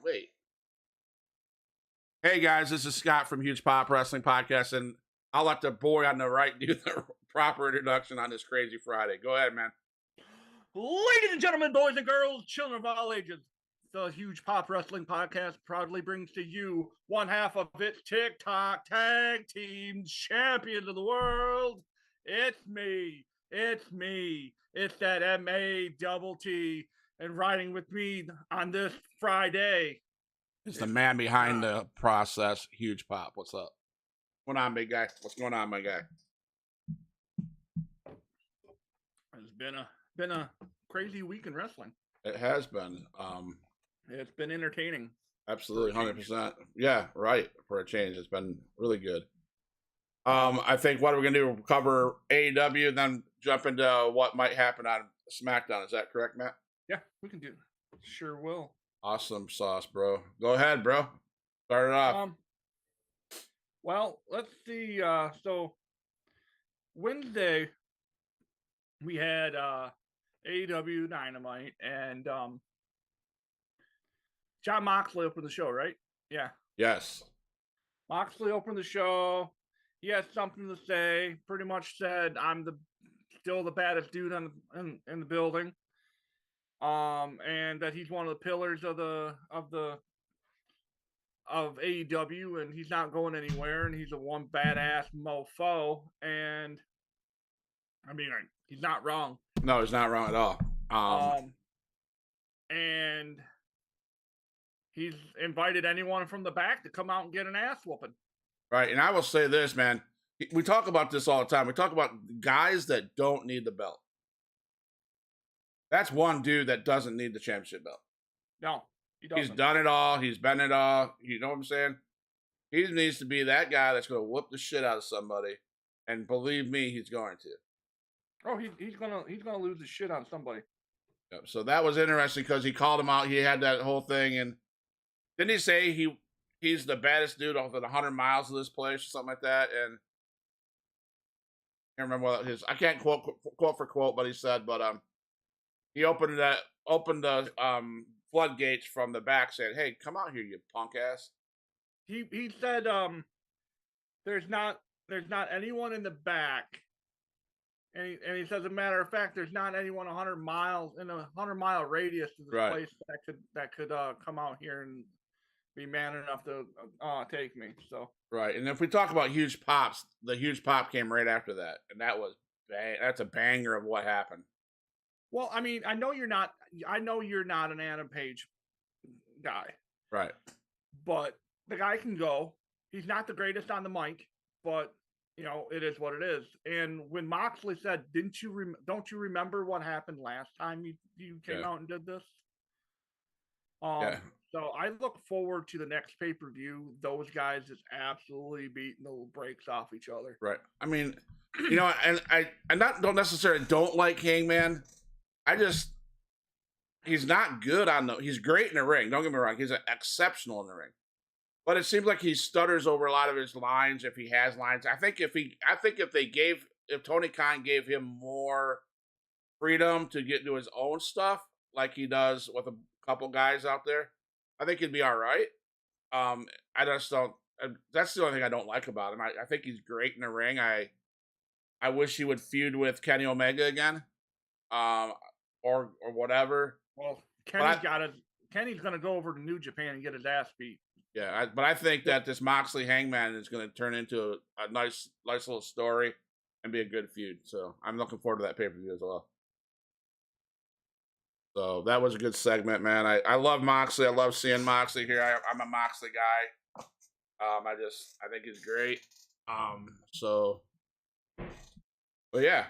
Wait. Hey guys, this is Scott from Huge Pop Wrestling Podcast, and I'll let the boy on the right do the proper introduction on this crazy Friday. Go ahead, man. Ladies and gentlemen, boys and girls, children of all ages, the Huge Pop Wrestling Podcast proudly brings to you one half of its TikTok Tag Team Champions of the World. It's me. It's that M-A-double-T, and riding with me on this Friday. It's the man behind the process, Huge Pop. What's up? What's going on, big guy? What's going on, my guy? It's been a crazy week in wrestling. It has been. It's been entertaining. Absolutely, 100%. Yeah, right. For a change, it's been really good. I think what we're gonna do, we'll cover AEW, and then jump into what might happen on SmackDown. Is that correct, Matt? Yeah, we can do. Sure will. Awesome sauce, bro. Go ahead, bro. Start it off. Well, let's see. So Wednesday we had AEW Dynamite, and Jon Moxley opened the show, right? Yeah. Yes. Moxley opened the show. He had something to say. Pretty much said, "I'm still the baddest dude in the building." And that he's one of the pillars of AEW, and he's not going anywhere, and he's a one badass mofo. And I mean, he's not wrong. No, he's not wrong at all. And he's invited anyone from the back to come out and get an ass whooping. Right, and I will say this, man. We talk about this all the time. We talk about guys that don't need the belt. That's one dude that doesn't need the championship belt. No, he doesn't. He's done it all. He's been it all. You know what I'm saying? He needs to be that guy that's going to whoop the shit out of somebody, and believe me, he's going to. Oh, he's gonna lose the shit on somebody. Yep. So that was interesting because he called him out. He had that whole thing, and didn't he say he's the baddest dude off of 100 miles of this place, or something like that? And I can't remember what his. I can't quote for quote, but he said, he opened the floodgates from the back, saying, "Hey, come out here, you punk ass." He said, there's not anyone in the back, and he says, as a matter of fact, there's not anyone 100 miles in a 100-mile radius of this place that could come out here and be man enough to take me. So right, and if we talk about Huge Pops, the Huge Pop came right after that, and that's a banger of what happened. Well, I mean, I know you're not an Adam Page guy, right? But the guy can go. He's not the greatest on the mic, but you know it is what it is. And when Moxley said, "Don't you remember what happened last time you came out and did this?" So I look forward to the next pay-per-view. Those guys just absolutely beating the brakes off each other. Right. I mean, you know, and I don't necessarily don't like Hangman. He's not good he's great in the ring. Don't get me wrong. He's exceptional in the ring. But it seems like he stutters over a lot of his lines if he has lines. I think if Tony Khan gave him more freedom to get into his own stuff, like he does with a couple guys out there, I think he'd be all right. I just don't. That's the only thing I don't like about him. I think he's great in the ring. I wish he would feud with Kenny Omega again, or whatever. Well, Kenny's gonna go over to New Japan and get his ass beat. Yeah, but I think that this Moxley Hangman is going to turn into a nice little story and be a good feud. So I'm looking forward to that pay-per-view as well. So that was a good segment, man. I love Moxley. I love seeing Moxley here. I'm a Moxley guy. I think he's great. But yeah,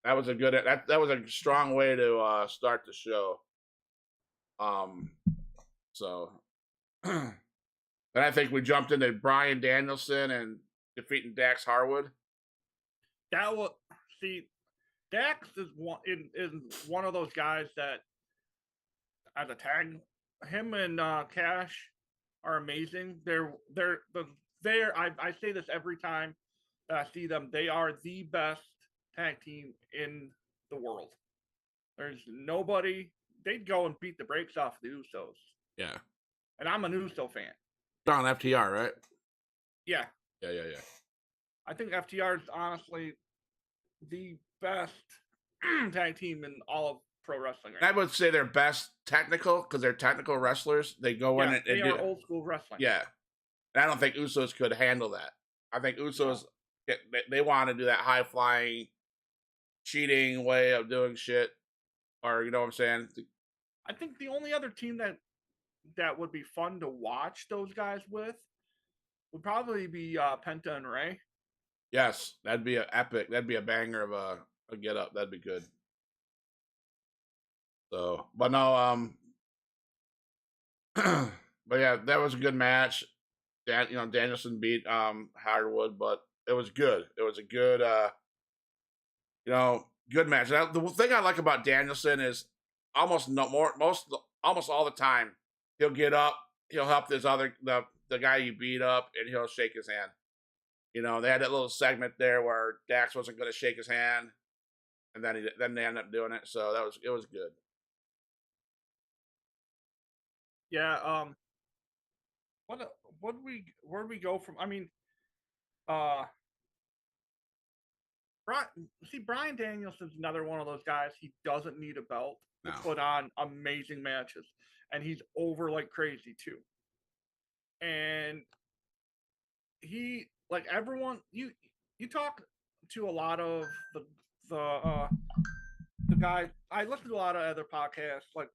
that was that was a strong way to start the show. And I think we jumped into Bryan Danielson and defeating Dax Harwood. Dax is one of those guys that, as a tag, him and Cash are amazing. I say this every time that I see them. They are the best tag team in the world. There's nobody. They'd go and beat the brakes off the Usos. Yeah. And I'm a Uso fan. On FTR, right? Yeah. Yeah. I think FTR is honestly the best tag team in all of pro wrestling right I now. would say they're best technical because they're technical wrestlers. They go in and they do. are old school wrestling. Yeah. And I don't think Usos could handle that. I think Usos, they want to do that high flying, cheating way of doing shit. Or, you know what I'm saying? I think the only other team that would be fun to watch those guys with would probably be Penta and Ray. Yes, that'd be an epic. That'd be a banger of a get up. That'd be good. So, but no, but yeah, that was a good match. Danielson beat Howard, but it was good. It was a good good match. Now, the thing I like about Danielson is almost all the time he'll get up, he'll help the guy you beat up, and he'll shake his hand. They had that little segment there where Dax wasn't going to shake his hand, and then they ended up doing it. So it was good. Yeah. Where do we go from? I mean, Bryan Danielson's another one of those guys. He doesn't need a belt to put on amazing matches, and he's over like crazy too. And he, like everyone, you talk to a lot of the guys. I listen to a lot of other podcasts, like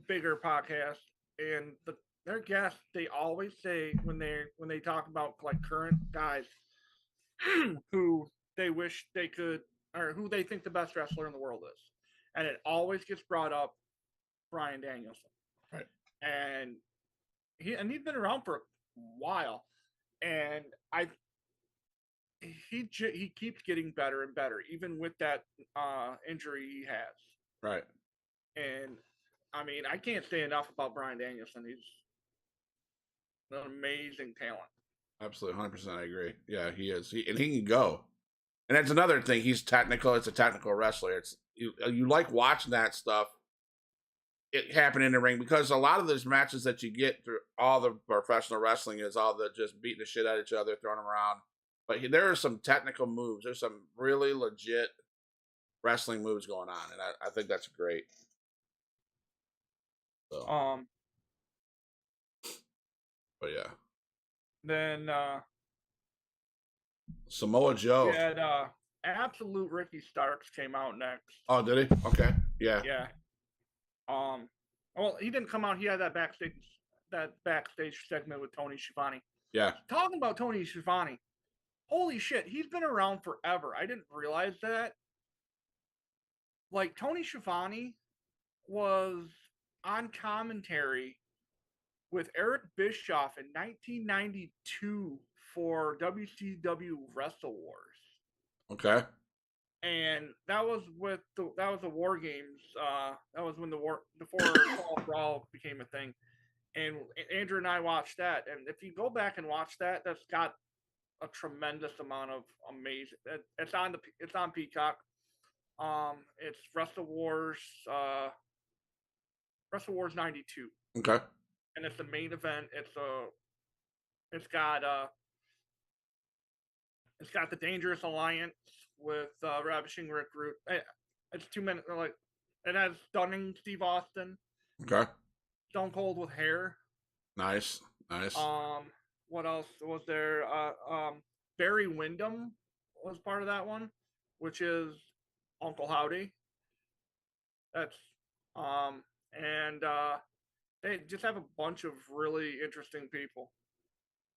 bigger podcasts, and their guests, they always say when they talk about like current guys who they wish they could, or who they think the best wrestler in the world is, and it always gets brought up Bryan Danielson, Right? And he's been around for a while, and he keeps getting better and better, even with that injury he has. Right. And I mean, I can't say enough about Bryan Danielson. He's an amazing talent. Absolutely, 100%. I agree. Yeah, he is. He can go. And that's another thing. He's technical. It's a technical wrestler. It's you like watching that stuff. It happen in the ring because a lot of those matches that you get through all the professional wrestling is all the just beating the shit out of each other, throwing them around. But there are some technical moves. There's some really legit wrestling moves going on, and I think that's great. So. But yeah. Then Samoa Joe. We had Absolute Ricky Starks came out next. Oh, did he? Okay. Yeah. Yeah. Well, he didn't come out. He had that backstage segment with Tony Schiavone. Yeah. Talking about Tony Schiavone. Holy shit, he's been around forever. I didn't realize that. Like, Tony Schiavone was on commentary with Eric Bischoff in 1992 for WCW Wrestle Wars. Okay. And that was the War Games. That was when before Fall Brawl became a thing. And Andrew and I watched that. And if you go back and watch that, that's got a tremendous amount of amazing. It's on Peacock. It's Wrestle Wars '92. Okay. And it's the main event. It's got the Dangerous Alliance with Ravishing Rick Root. It's 2 minutes. Like, it has stunning Steve Austin. Okay. Stone Cold with hair. Nice. What else was there? Barry Windham was part of that one, which is Uncle Howdy. That's and they just have a bunch of really interesting people.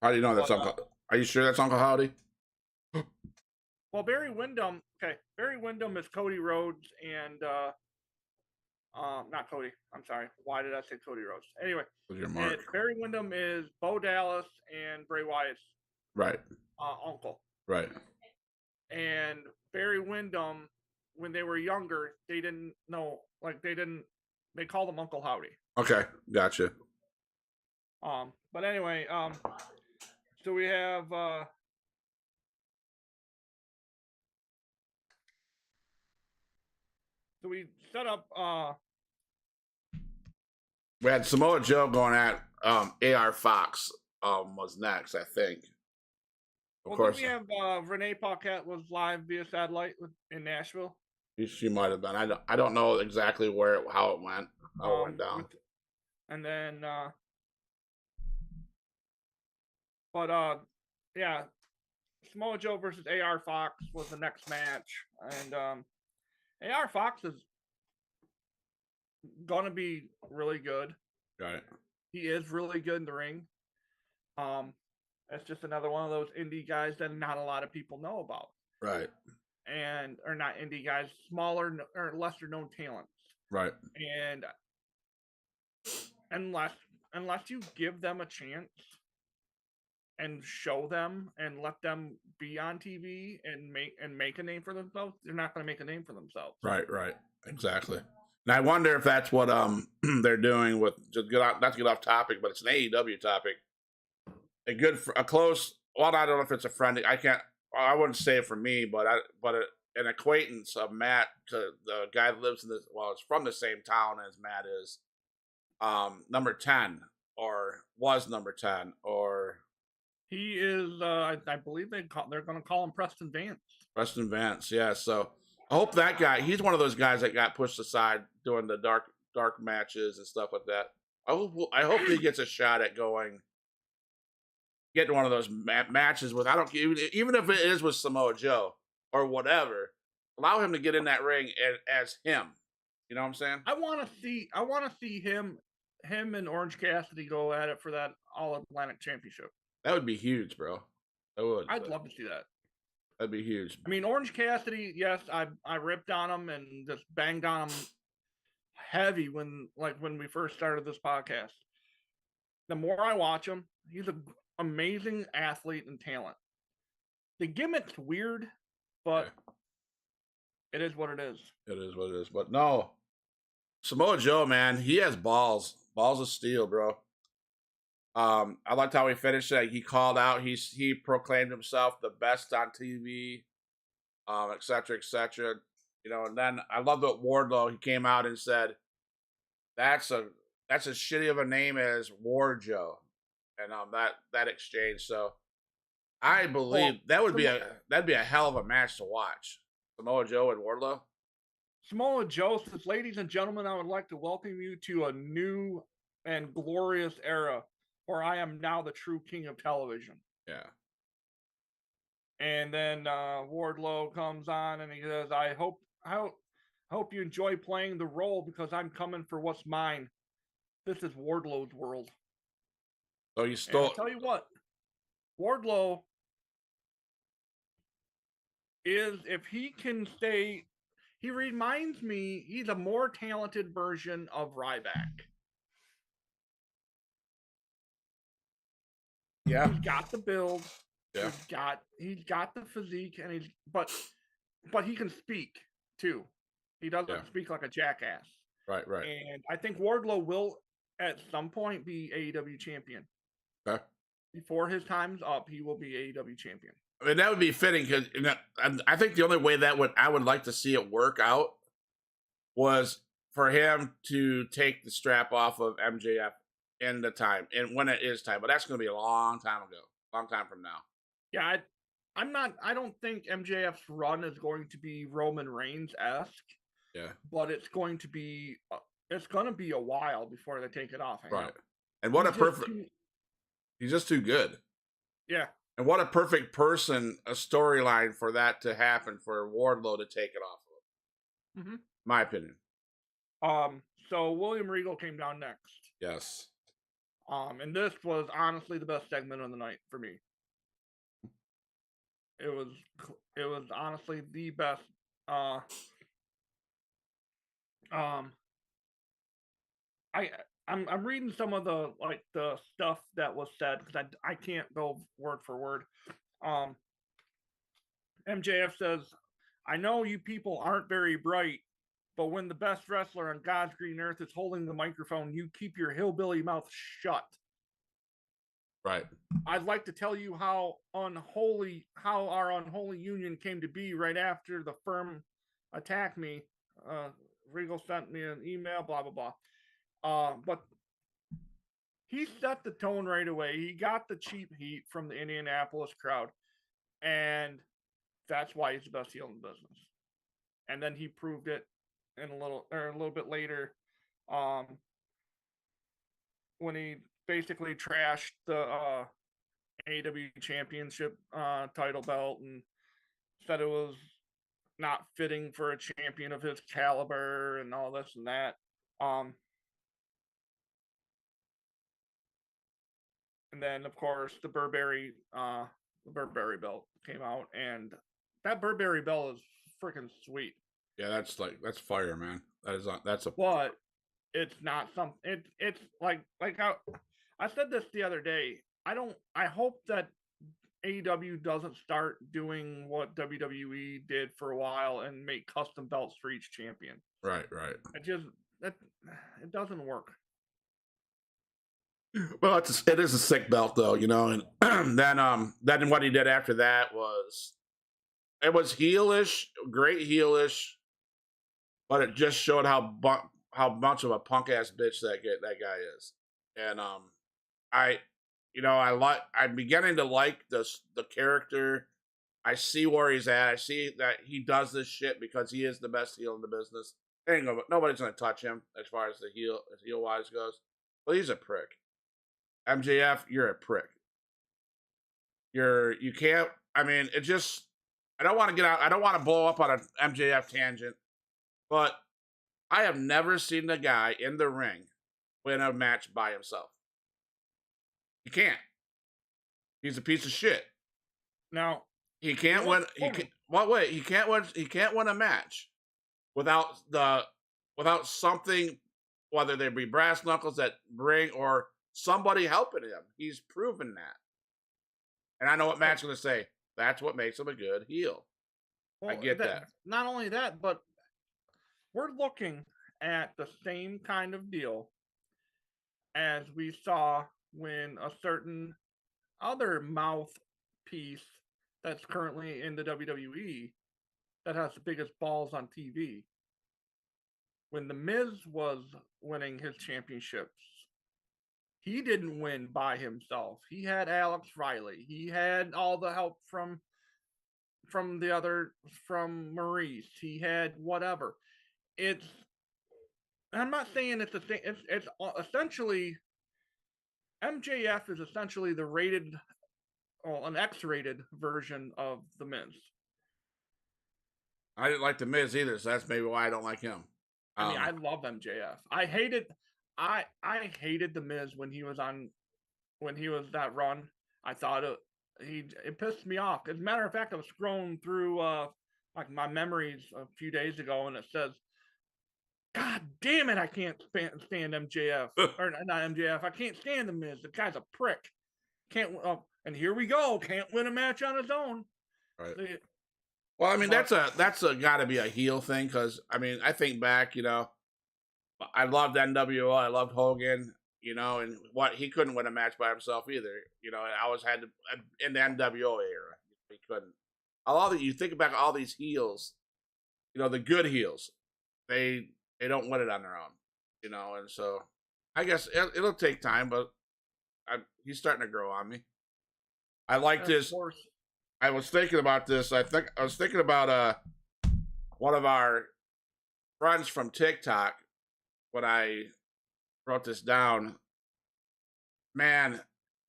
How do you know that's Uncle? Are you sure that's Uncle Howdy? Well, Barry Windham. Okay, Barry Windham is Cody Rhodes and not Cody. I'm sorry. Why did I say Cody Rhodes? Anyway, Barry Windham is Bo Dallas and Bray Wyatt's uncle. Right. And Barry Windham, when they were younger, they didn't know. Like, they called him Uncle Howdy. Okay, gotcha. But anyway, so we have so we set up We had Samoa Joe going at AR Fox was next, I think. Of course, we have Renee Paquette was live via satellite in Nashville. she might have been. I don't know exactly how it went down. And then, yeah, Samoa Joe versus AR Fox was the next match, and AR Fox is gonna be really good. Right. He is really good in the ring. That's just another one of those indie guys that not a lot of people know about. Right. Or not indie guys, smaller or lesser known talents. Right. And unless you give them a chance and show them and let them be on TV and make a name for themselves, they're not going to make a name for themselves. Right. Exactly. And I wonder if that's what they're doing with not to get off topic, but it's an AEW topic. A close. Well, I don't know if it's a friend. I wouldn't say it for me, but an acquaintance of Matt, to the guy that lives in this. Well, it's from the same town as Matt is. Number 10, or was number 10, or he is. I believe they're going to call him Preston Vance. Preston Vance, yeah. So I hope that guy. He's one of those guys that got pushed aside doing the dark matches and stuff like that. I hope he gets a shot at getting one of those matches with. I don't even if it is with Samoa Joe or whatever. Allow him to get in that ring as him. You know what I'm saying? I want to see him and Orange Cassidy go at it for that All Atlantic Championship. That would be huge, bro. That would. I'd love to see that. That'd be huge. I mean, Orange Cassidy, yes, I ripped on him and just banged on him heavy when we first started this podcast. The more I watch him, he's an amazing athlete and talent. The gimmick's weird, but it is what it is. It is what it is. But no, Samoa Joe, man, he has balls of steel, bro. I liked how he finished it. He called out. He proclaimed himself the best on TV, et cetera, et cetera. You know, and then I love that Wardlow. He came out and said, "That's as shitty of a name as War Joe," and that exchange. So I believe that'd be a hell of a match to watch. Samoa Joe and Wardlow. Samoa Joe says, "Ladies and gentlemen, I would like to welcome you to a new and glorious era where I am now the true king of television." Yeah. And then Wardlow comes on and he says, I hope you enjoy playing the role because I'm coming for what's mine. This is Wardlow's world." So you stole. I'll tell you what, Wardlow is, if he can stay, he reminds me, he's a more talented version of Ryback. Yeah. He's got the build. Yeah. He's got the physique, and but he can speak too. He doesn't speak like a jackass. Right. And I think Wardlow will at some point be AEW champion. Okay. Before his time's up, he will be AEW champion. I mean, that would be fitting because I think the only way I would like to see it work out was for him to take the strap off of MJF in the time, and when it is time. But that's going to be a long time from now. Yeah, I don't think MJF's run is going to be Roman Reigns-esque. Yeah. But it's going to be a while before they take it off. Right. And he's just too good. Yeah. And what a perfect a storyline for that to happen, for Wardlow to take it off of. Mm-hmm. My opinion. So William Regal came down next. Yes. And this was honestly the best segment of the night for me. It was honestly the best. I'm reading some of the stuff that was said because I can't go word for word. MJF says, "I know you people aren't very bright, but when the best wrestler on God's green earth is holding the microphone, you keep your hillbilly mouth shut." Right. I'd like to tell you how our unholy union came to be right after the firm attacked me. Regal sent me an email, blah, blah, blah. But he set the tone right away. He got the cheap heat from the Indianapolis crowd, and that's why he's the best heel in the business. And then he proved it in a little bit later, when he basically trashed the AEW Championship title belt and said it was not fitting for a champion of his caliber and all this and that. And then, of course, the Burberry belt came out, and that Burberry belt is freaking sweet. Yeah, that's fire, man. That's a. But it's not something. It's like I said this the other day. I hope that AEW doesn't start doing what WWE did for a while and make custom belts for each champion. Right. It doesn't work. Well, it is a sick belt though, and then what he did after that was it was heelish, great heelish, but it just showed how much of a punk ass bitch that guy is, and I'm beginning to like the character. I see where he's at. I see that he does this shit because he is the best heel in the business. Nobody's gonna touch him as far as the heel wise goes. But he's a prick. MJF, you're a prick. You can't. I mean, it just. I don't want to get out. I don't want to blow up on an MJF tangent, but I have never seen the guy in the ring win a match by himself. He can't. He's a piece of shit. Now he can't win. He can't win. He can't win a match without something, whether they be brass knuckles that bring or somebody helping him. He's proven that. And I know what Matt's going to say. That's what makes him a good heel. Well, I get that. Not only that, but we're looking at the same kind of deal as we saw when a certain other mouthpiece that's currently in the WWE that has the biggest balls on TV. When The Miz was winning his championships, he didn't win by himself. He had Alex Riley. He had all the help from Maurice. He had whatever. I'm not saying it's the thing. It's essentially MJF is essentially the rated, or an X-rated version of The Miz. I didn't like The Miz either, so that's maybe why I don't like him. I mean, I love MJF. I hated The Miz when he was that run. I thought it pissed me off. As a matter of fact, I was scrolling through like my memories a few days ago, and it says, "God damn it, I can't stand MJF or not MJF. I can't stand The Miz. The guy's a prick. Can't. And here we go. Can't win a match on his own." Right. Well, I mean, that's got to be a heel thing, because I mean, I think back, I loved NWO, I loved Hogan, and what he couldn't win a match by himself either, and I always had to in the NWO era, he couldn't. You think about all these heels, the good heels, they don't win it on their own, and so I guess it'll take time, but he's starting to grow on me. I like this. I was thinking about this. I was thinking about one of our friends from TikTok when I wrote this down. Man,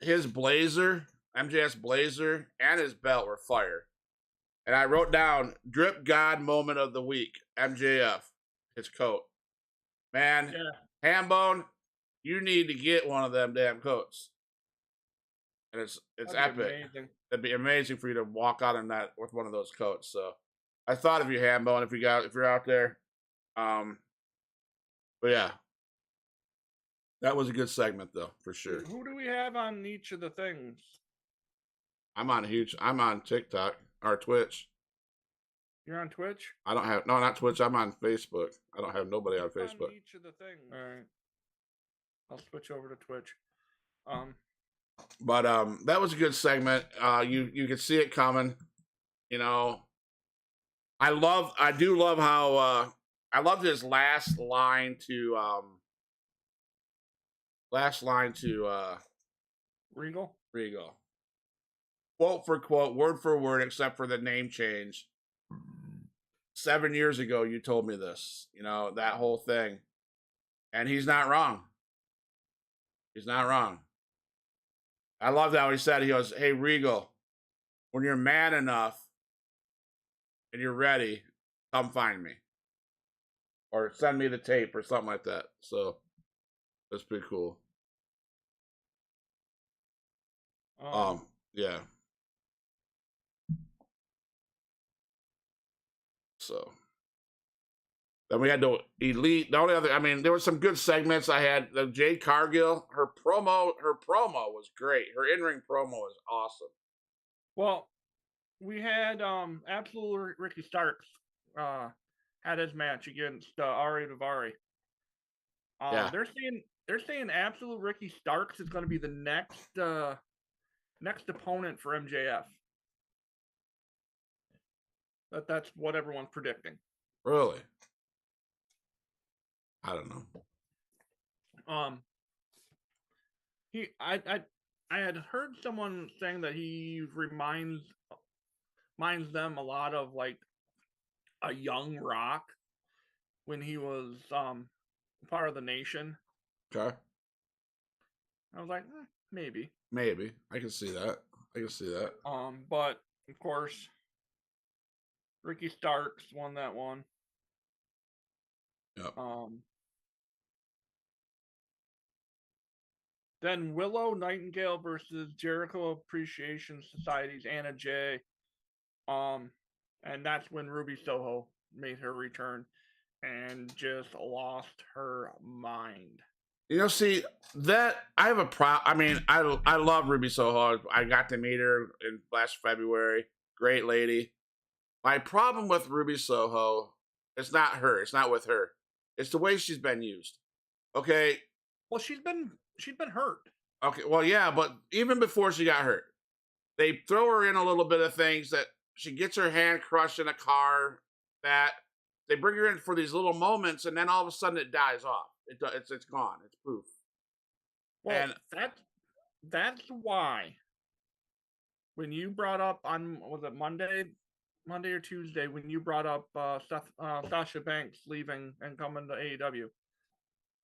his blazer, MJF's blazer, and his belt were fire. And I wrote down Drip God moment of the week, MJF, his coat. Man, yeah. Hambone, you need to get one of them damn coats. And it's epic. Amazing. It'd be amazing for you to walk out in that with one of those coats. So I thought of you, Hambone, if you're out there. But yeah. That was a good segment though, for sure. Who do we have on each of the things? I'm on TikTok or Twitch. You're on Twitch? Not Twitch, I'm on Facebook. I don't have nobody on Facebook. On each of the things. All right. I'll switch over to Twitch. But that was a good segment. You could see it coming. I do love how I loved his last line to last line to Regal. Regal. Quote for quote, word for word, except for the name change. 7 years ago, you told me this. You know, that whole thing. And he's not wrong. He's not wrong. I love how he said, he goes, hey, Regal, when you're man enough and you're ready, come find me. Or send me the tape or something like that. So that's pretty cool. Yeah. So then we had the Elite. The only other, I mean, there were some good segments. I had the Jade Cargill. Her promo was great. Her in-ring promo was awesome. Well, we had Absolute Ricky Starks had his match against Ari Daivari. Yeah. They're saying Absolute Ricky Starks is going to be the next opponent for MJF. That's what everyone's predicting. Really? I don't know. I had heard someone saying that he reminds them a lot of like a young Rock when he was part of the Nation. Okay. I was like, maybe. Maybe. I can see that. But of course, Ricky Starks won that one. Yep. Then Willow Nightingale versus Jericho Appreciation Society's Anna Jay. And that's when Ruby Soho made her return and just lost her mind. You know, see that I have a problem. I mean, I love Ruby Soho. I got to meet her in last February. Great lady. My problem with Ruby Soho, it's not her. It's not with her. It's the way she's been used. Okay. Well, she's been hurt. Okay. Well, yeah, but even before she got hurt, they throw her in a little bit of things that she gets her hand crushed in a car. That they bring her in for these little moments, and then all of a sudden it dies off. It's gone. It's poof. Well, and that's why when you brought up on, was it Monday or Tuesday, when you brought up Sasha Banks leaving and coming to AEW,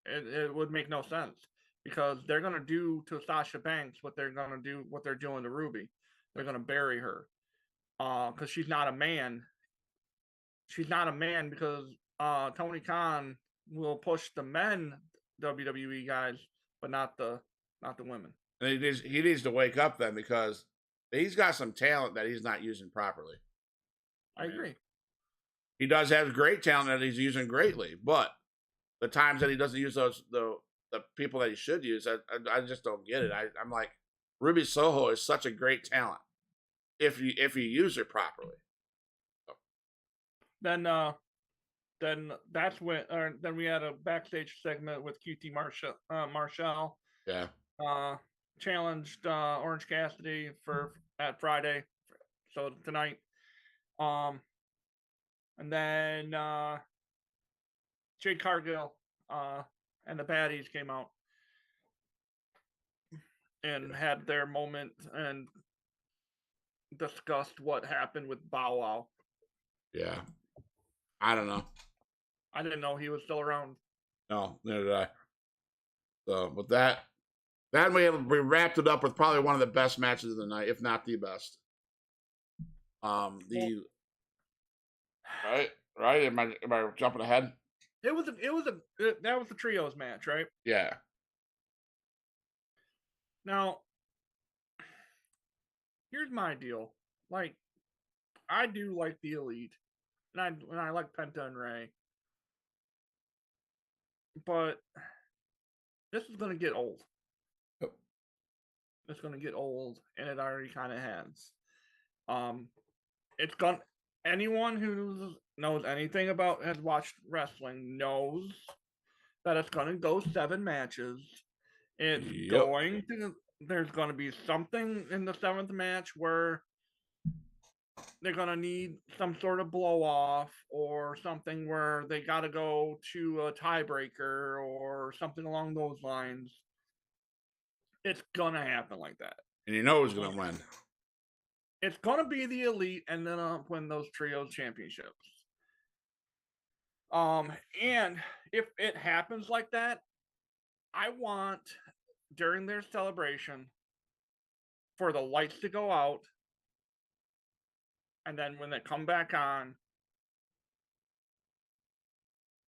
it would make no sense because they're gonna do to Sasha Banks what they're doing to Ruby. They're gonna bury her because she's not a man. She's not a man because Tony Khan will push the men WWE guys, but not the women. And he needs to wake up then because he's got some talent that he's not using properly. I agree. He does have great talent that he's using greatly, but the times that he doesn't use the people that he should use, I just don't get it. I'm like, Ruby Soho is such a great talent if you use her properly. Then that's when, then we had a backstage segment with QT Marshall. Yeah. Challenged Orange Cassidy at Friday, so tonight. And then Jade Cargill and the Baddies came out and had their moment and discussed what happened with Bow Wow. Yeah. I don't know. I didn't know he was still around. No, neither did I. So with that we wrapped it up with probably one of the best matches of the night, if not the best. Right? Am I jumping ahead? That was the trios match, right? Yeah. Now, here's my deal. Like, I do like the Elite, and I like Penta and Ray, but this is gonna get old. Yep. It's gonna get old, and it already kind of has. It's gonna. Anyone who knows anything about, has watched wrestling, knows that it's gonna go 7 matches. It's going to. There's going to be something in the 7th match where they're going to need some sort of blow off or something where they got to go to a tiebreaker or something along those lines. It's gonna happen like that. And you know who's going to win. It's gonna be the Elite, and then win those trios championships. And if it happens like that, I want during their celebration for the lights to go out, and then when they come back on,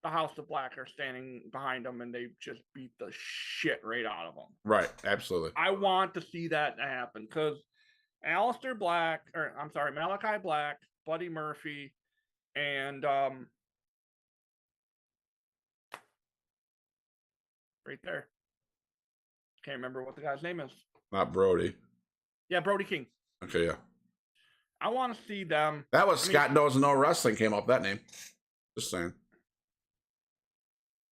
the House of Black are standing behind them, and they just beat the shit right out of them. Right, absolutely. I want to see that happen because Malachi Black, Buddy Murphy, and right there. Can't remember what the guy's name is. Not Brody. Yeah, Brody King. Okay, yeah. I want to see them. That was Scott Knows No Wrestling came up that name. Just saying.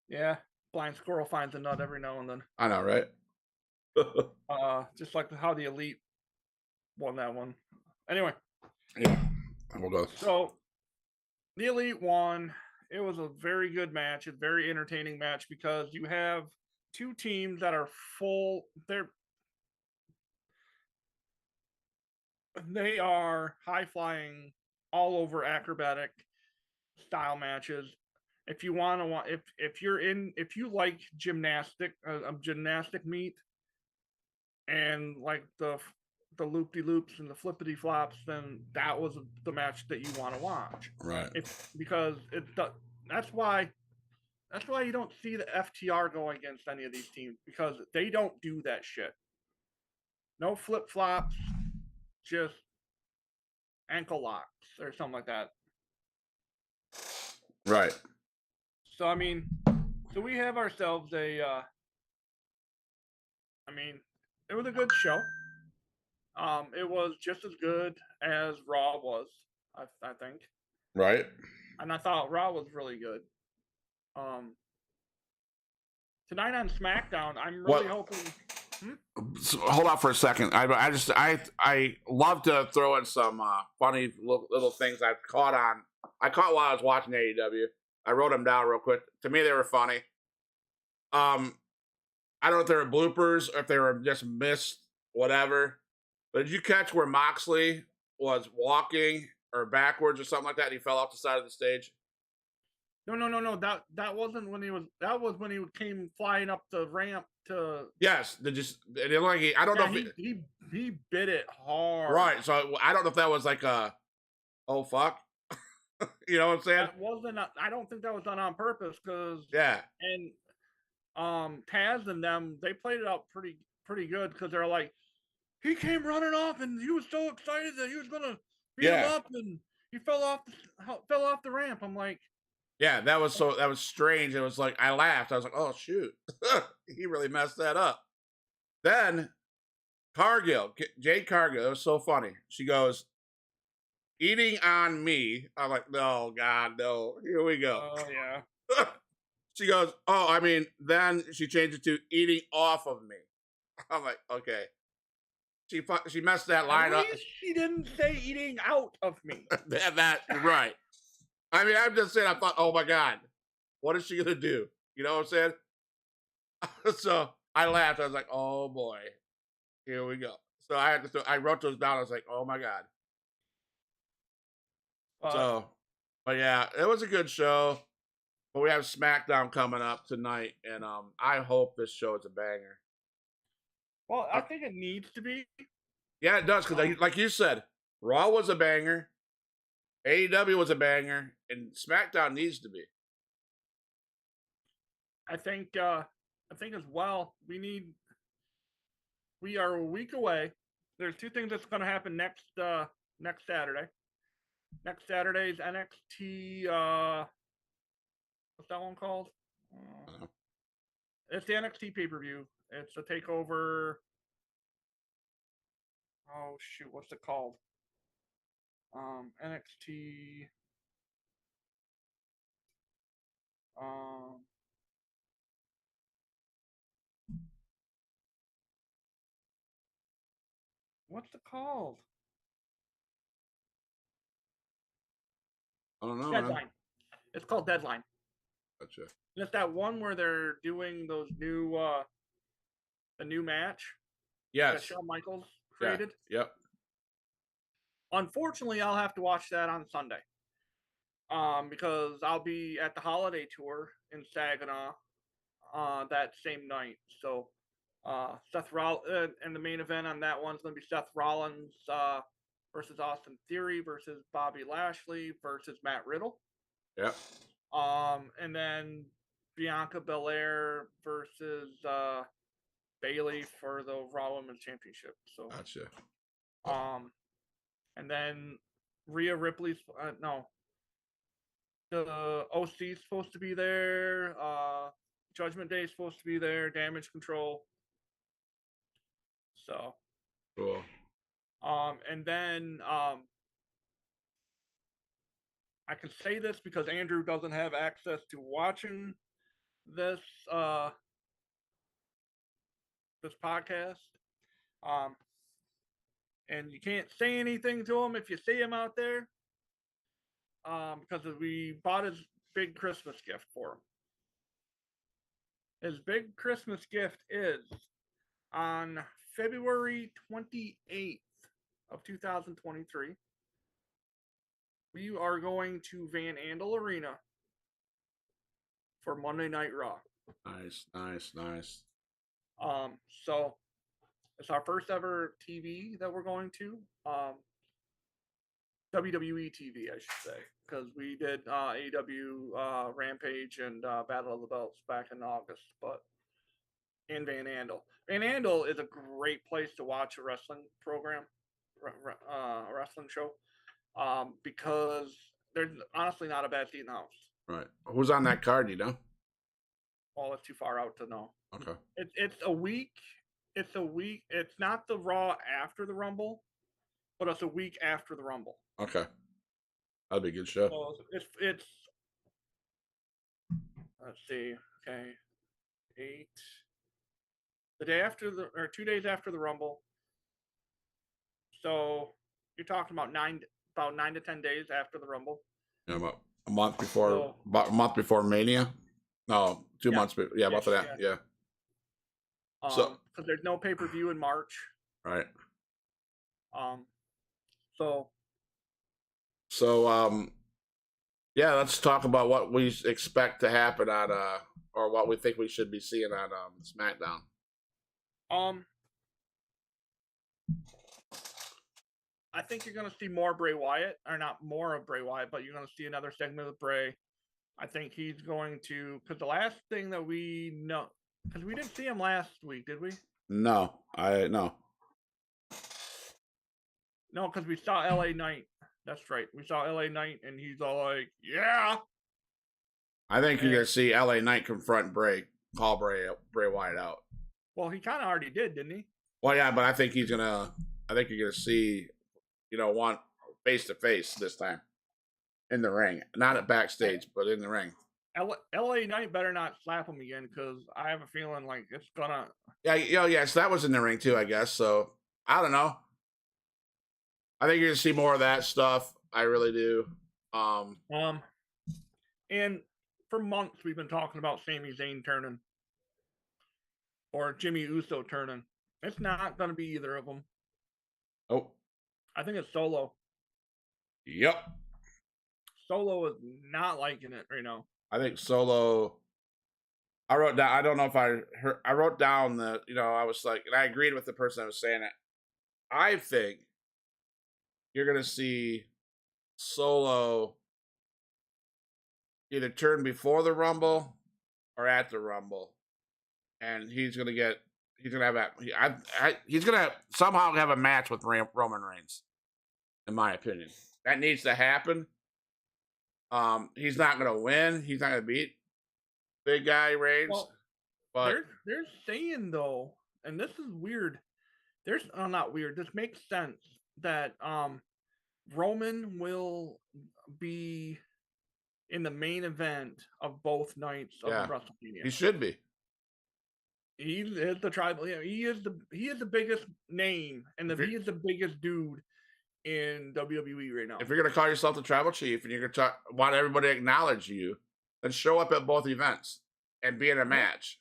Yeah, blind squirrel finds a nut every now and then. I know, right? Just like how the Elite won that one. Anyway. Yeah, we'll go. So, the Elite won. It was a very good match, a very entertaining match because you have two teams that are full. They are high flying, all over acrobatic style matches. If you if you like gymnastic meet and like the loop-de-loops and the flippity flops, then that was the match that you want to watch. Right. Because that's why you don't see the FTR go against any of these teams, because they don't do that shit. No flip flops, just ankle locks or something like that. Right. So we have ourselves it was a good show. It was just as good as Raw was, I think. Right. And I thought Raw was really good. Tonight on SmackDown, I'm really hoping. So, hold on for a second. I love to throw in some funny little things I caught while I was watching AEW. I wrote them down real quick. To me, they were funny. I don't know if they were bloopers or if they were just missed, whatever. But did you catch where Moxley was walking or backwards or something like that, and he fell off the side of the stage? No. That wasn't when he was. That was when he came flying up the ramp to. Yes, I don't know if he bit it hard. Right. So I don't know if that was like oh fuck. You know what I'm saying? That wasn't. I don't think that was done on purpose, because yeah. And Taz and them, they played it out pretty good, because they're like, he came running off and he was so excited that he was gonna beat him up, and he fell off the ramp. I'm like, yeah, that was strange. It was like, I laughed. I was like, oh shoot, he really messed that up. Then Jade Cargill, it was so funny. She goes, eating on me. I'm like, no, God, no. Here we go. Oh, yeah. She goes, then she changed it to eating off of me. I'm like, okay. She messed that line up. At least she didn't say eating out of me. that right. I'm just saying, I thought, oh my God, what is she going to do? You know what I'm saying? So I laughed. I was like, oh boy, here we go. So I wrote those down. I was like, oh my God. But yeah, it was a good show. But we have SmackDown coming up tonight, and I hope this show is a banger. Well, I think it needs to be. Yeah, it does, because like you said, Raw was a banger, AEW was a banger, and SmackDown needs to be. I think as well, we are a week away. There's two things that's going to happen next Saturday. Next Saturday's NXT. What's that one called? It's the NXT pay-per-view. It's a takeover. Oh shoot, what's it called? NXT. What's it called? I don't know. Deadline. Man. It's called Deadline. Gotcha. And it's that one where they're doing those new the new match. Yes. that Shawn Michaels Yeah. created. Yep. Unfortunately, I'll have to watch that on Sunday. Because I'll be at the holiday tour in Saginaw that same night. So Seth Rollins and the main event on that one's going to be Seth Rollins versus Austin Theory versus Bobby Lashley versus Matt Riddle. Yep. And then Bianca Belair versus Bailey for the Raw Women's Championship. So Gotcha. and then Rhea Ripley's the OC is supposed to be there. Judgment Day is supposed to be there. Damage Control. So, Cool. and then I can say this because Andrew doesn't have access to watching this this podcast. And you can't say anything to him if you see him out there. Because we bought his big Christmas gift for him. His big Christmas gift is on February 28th of 2023. We are going to Van Andel Arena for Monday Night Raw. Nice. So it's our first ever TV that we're going to. WWE TV, I should say, because we did AEW Rampage and Battle of the Belts back in August, but in Van Andel. Van Andel is a great place to watch a wrestling program, a wrestling show, because there's honestly not a bad seat in the house. Right. Who's on that card? You know? Well, it's too far out to know. Okay. It's a week. It's a week. It's not the Raw after the Rumble, but it's a week after the Rumble. Okay. That'd be a good show. So it's let's see. Okay. 8. The day after or 2 days after the Rumble. So you're talking about 9 to 10 days after the Rumble. Yeah, about a month before Mania. No, 2 months. Yeah, about that. Yeah. So because there's no pay-per-view in March. Right. So yeah, let's talk about what we expect to happen on or what we think we should be seeing on SmackDown. I think you're going to see more Bray Wyatt, or not more of Bray Wyatt, but you're going to see another segment with Bray. I think he's going to, because the last thing that we know, because we didn't see him last week, did we? No. No, because we saw LA Knight. That's right. We saw LA Knight, and he's all like, yeah. I think you're going to see LA Knight confront call Bray Wyatt out. Well, he kind of already did, didn't he? Well, yeah, but I think you're going to see, one face-to-face this time in the ring. Not at backstage, but in the ring. LA Knight better not slap him again, because I have a feeling like it's going to... Yeah, so that was in the ring too, I guess. So, I don't know. I think you're going to see more of that stuff. I really do. And for months, we've been talking about Sami Zayn turning. Or Jimmy Uso turning. It's not going to be either of them. Oh. I think it's Solo. Yep. Solo is not liking it right now. I think Solo... I wrote down... I don't know if I wrote down that, I was like... And I agreed with the person that was saying it. I think you're going to see Solo either turn before the Rumble or at the Rumble. And he's going to somehow have a match with Roman Reigns, in my opinion. That needs to happen. He's not going to win. He's not going to beat big guy Reigns. Well, but they're saying, though, and this is weird. Not weird. This makes sense that Roman will be in the main event of both nights of WrestleMania. He should be. He is the tribal. He is the biggest name, and he is the biggest dude in WWE right now. If you're gonna call yourself the tribal chief and you're gonna want everybody to acknowledge you, then show up at both events and be in a match.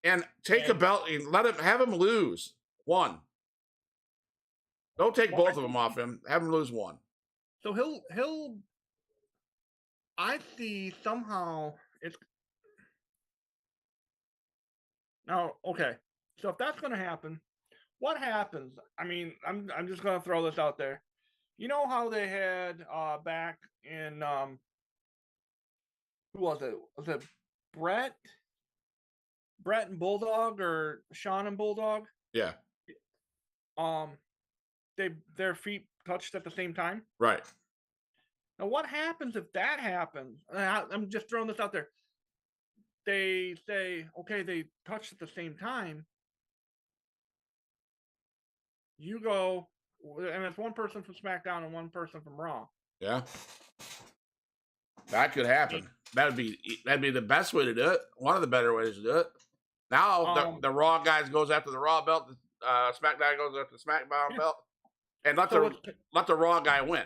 And take a belt and have him lose one. Don't take both of them off him. Have him lose one. So he'll. I see somehow it's now okay. So if that's going to happen, what happens? I mean, I'm just going to throw this out there. You know how they had back in who was it? Was it Brett? Brett and Bulldog or Sean and Bulldog? Yeah. Their feet touched at the same time. Right. Now, what happens if that happens? I'm just throwing this out there. They say, okay, they touched at the same time. You go, and it's one person from SmackDown and one person from Raw. Yeah. That could happen. That'd be the best way to do it. One of the better ways to do it. Now the Raw guys goes after the Raw belt. SmackDown goes after the SmackDown belt, and let the Raw guy win.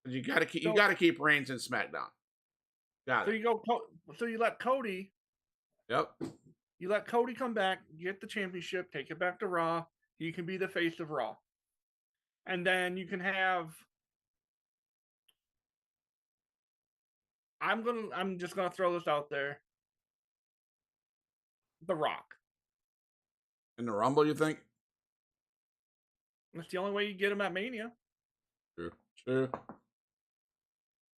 You gotta keep Reigns in SmackDown. Got it. So you let Cody. Yep. You let Cody come back, get the championship, take it back to Raw. He can be the face of Raw, and then you can have. I'm just gonna throw this out there. The Rock. In the Rumble, you think? That's the only way you get him at Mania. True.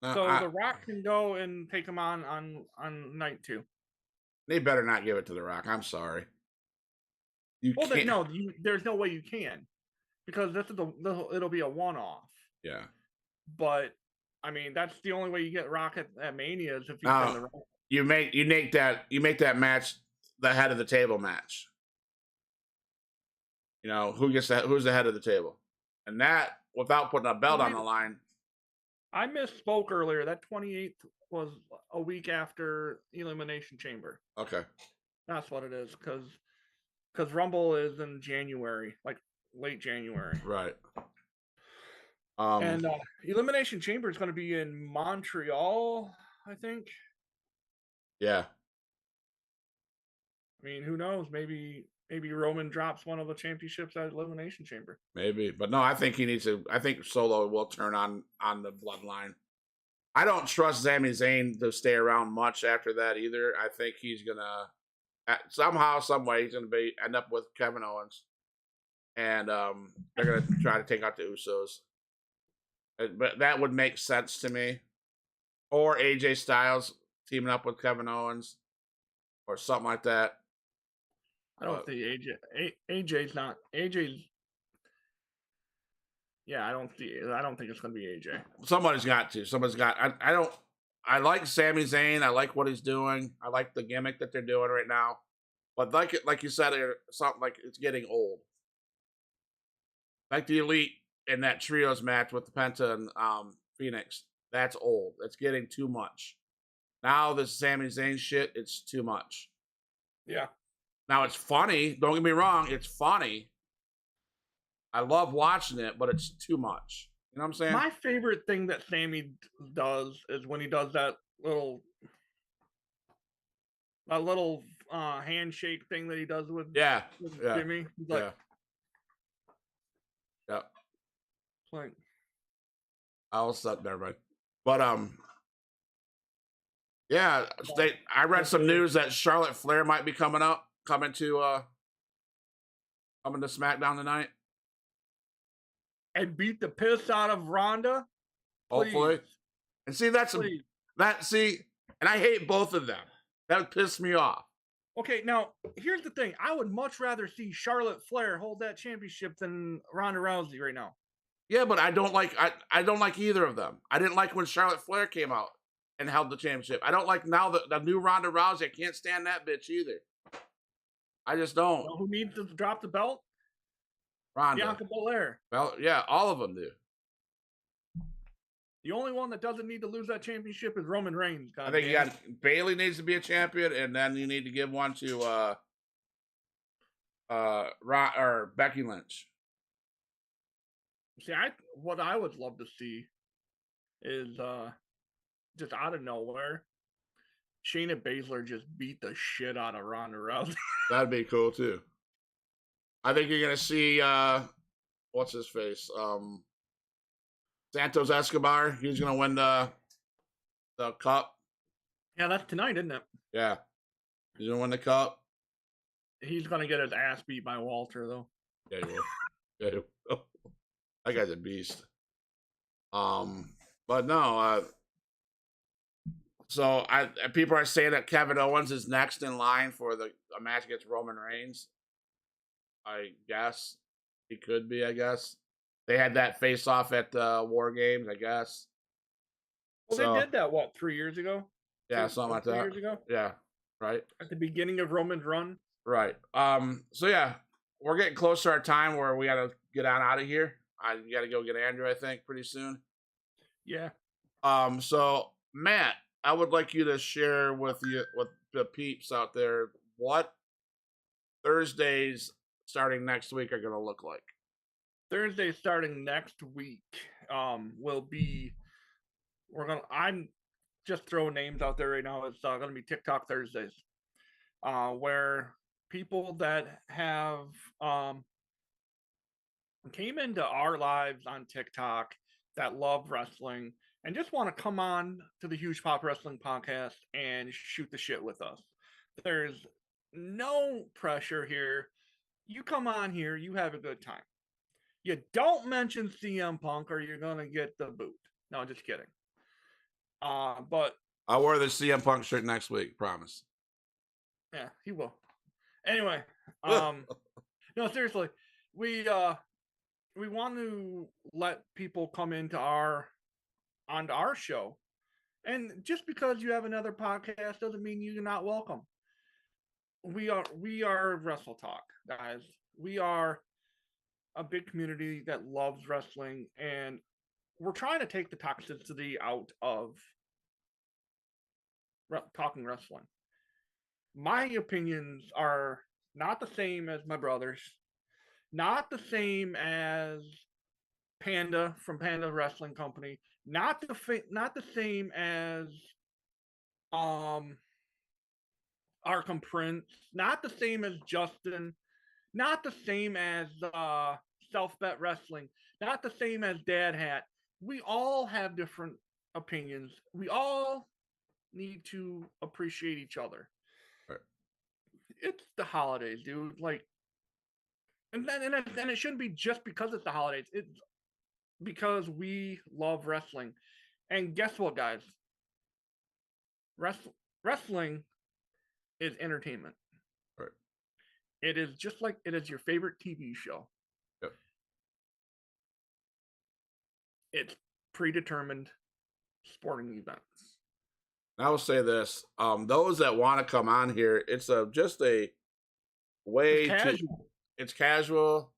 No, so The Rock can go and take him on night 2. They better not give it to The Rock. I'm sorry. There's no way you can, because it'll be a one-off. Yeah. But I mean, that's the only way you get Rock at Mania is if you send The Rock. You make that match the head of the table match. You know, who's the head of the table, and that without putting a belt on the line. I misspoke earlier. That 28th was a week after Elimination Chamber. Okay. That's what it is, because Rumble is in January, like late January. Right. And Elimination Chamber is going to be in Montreal, I think. Yeah. I mean, who knows? Maybe Roman drops one of the championships at Elimination Chamber. Maybe, but no, I think he needs to. I think Solo will turn on the bloodline. I don't trust Sami Zayn to stay around much after that either. I think he's gonna somehow, some way, he's gonna end up with Kevin Owens, and they're gonna try to take out the Usos. But that would make sense to me. Or AJ Styles teaming up with Kevin Owens, or something like that. I don't think AJ's not AJ's. Yeah, I don't think it's going to be AJ. Somebody's got to. I like Sami Zayn. I like what he's doing. I like the gimmick that they're doing right now. But like you said, something like it's getting old. Like the Elite in that trios match with the Penta and Phoenix. That's old. That's getting too much. Now this Sami Zayn shit, it's too much. Yeah. Now it's funny. Don't get me wrong. It's funny. I love watching it, but it's too much. You know what I'm saying? My favorite thing that Sammy does is when he does that little handshake thing that he does with Jimmy. He's like, yeah. Like, I was stuck there, but yeah. I read some news that Charlotte Flair might be coming to SmackDown tonight. And beat the piss out of Ronda. Hopefully. And see, and I hate both of them. That would piss me off. Okay, now here's the thing. I would much rather see Charlotte Flair hold that championship than Ronda Rousey right now. Yeah, but I don't like either of them. I didn't like when Charlotte Flair came out and held the championship. I don't like now the new Ronda Rousey. I can't stand that bitch either. I just don't. You know who needs to drop the belt? Ronda. Bianca Belair. Well, yeah, all of them do. The only one that doesn't need to lose that championship is Roman Reigns. I think Bayley needs to be a champion, and then you need to give one to Becky Lynch. See, what I would love to see is just out of nowhere, Shayna Baszler just beat the shit out of Ronda Rousey. That'd be cool too. I think you're gonna see what's his face? Santos Escobar. He's gonna win the cup. Yeah, that's tonight, isn't it? Yeah. He's gonna win the cup. He's gonna get his ass beat by Walter though. Yeah, he will. Yeah, he will. That guy's a beast. But no, so people are saying that Kevin Owens is next in line for a match against Roman Reigns. I guess he could be. I guess they had that face off at War Games. I guess. Well, So, they did that 3 years ago? Yeah, something like that. 3 years ago. Yeah, right. At the beginning of Roman's run. Right. So yeah, we're getting close to our time where we got to get on out of here. I got to go get Andrew, I think, pretty soon. Yeah. So Matt, I would like you to share with the peeps out there what Thursdays starting next week are going to look like. Thursday starting next week will be I'm just throwing names out there right now. It's going to be TikTok Thursdays, where people that have came into our lives on TikTok that love wrestling and just want to come on to the Huge Pop Wrestling podcast and shoot the shit with us. There's no pressure here. You come on here, you have a good time. You don't mention CM Punk or you're going to get the boot. No, just kidding. But I'll wear the CM Punk shirt next week, promise. Yeah, he will. Anyway, no, seriously, we want to let people come onto our show, and just because you have another podcast doesn't mean you're not welcome. We are Wrestle Talk, guys. We are a big community that loves wrestling, and we're trying to take the toxicity out of talking wrestling. My opinions are not the same as my brother's, not the same as Panda from Panda Wrestling Company, not the same as Arkham Prince, not the same as Justin, not the same as Self Bet Wrestling, not the same as Dad Hat. We all have different opinions. We all need to appreciate each other. Right. It's the holidays, dude. Like, and it shouldn't be just because it's the holidays. It's because we love wrestling. And guess what, guys? Wrestling is entertainment. Right. It is just like it is your favorite TV show. Yep. It's predetermined sporting events. I will say this: those that want to come on here, it's just a way casual. It's casual.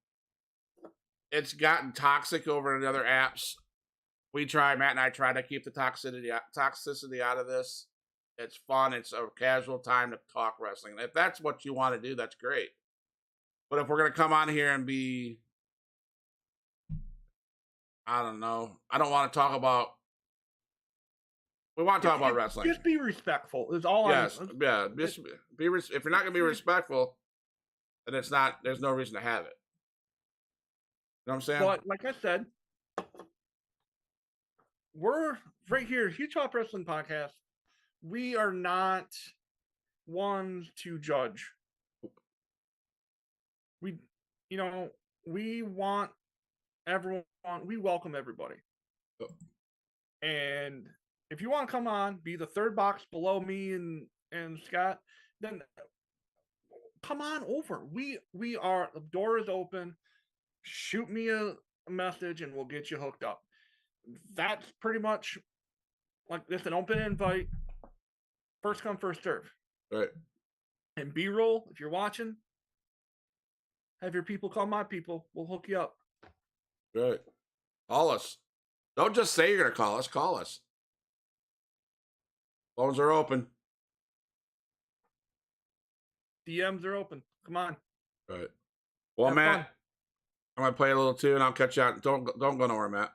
It's gotten toxic over in other apps. Matt and I try to keep the toxicity out of this. It's fun. It's a casual time to talk wrestling. And if that's what you want to do, that's great. But if we're going to come on here and be, I don't know. I don't want to talk about. We want to talk about wrestling. Just be respectful. Is all. Yes. Yeah. Just be. If you're not going to be respectful, then it's not. There's no reason to have it. You know what I'm saying? But like I said, we're right here, Hugepop Wrestling Podcast. We are not ones to judge. We want everyone. We welcome everybody. Oh. And if you want to come on, be the third box below me and Scott, then come on over. We are. The door is open. Shoot me a message and we'll get you hooked up. That's pretty much like this, an open invite. First come, first serve. Right. And B-roll, if you're watching, have your people call my people. We'll hook you up. Right. Call us. Don't just say you're going to call us. Call us. Phones are open. DMs are open. Come on. Right. Well, have Matt, fun. I'm going to play a little tune. I'll catch you out. Don't go nowhere, Matt.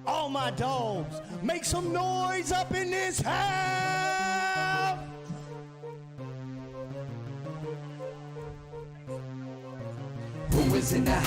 All my dogs, make some noise up in this house. Who is in the house?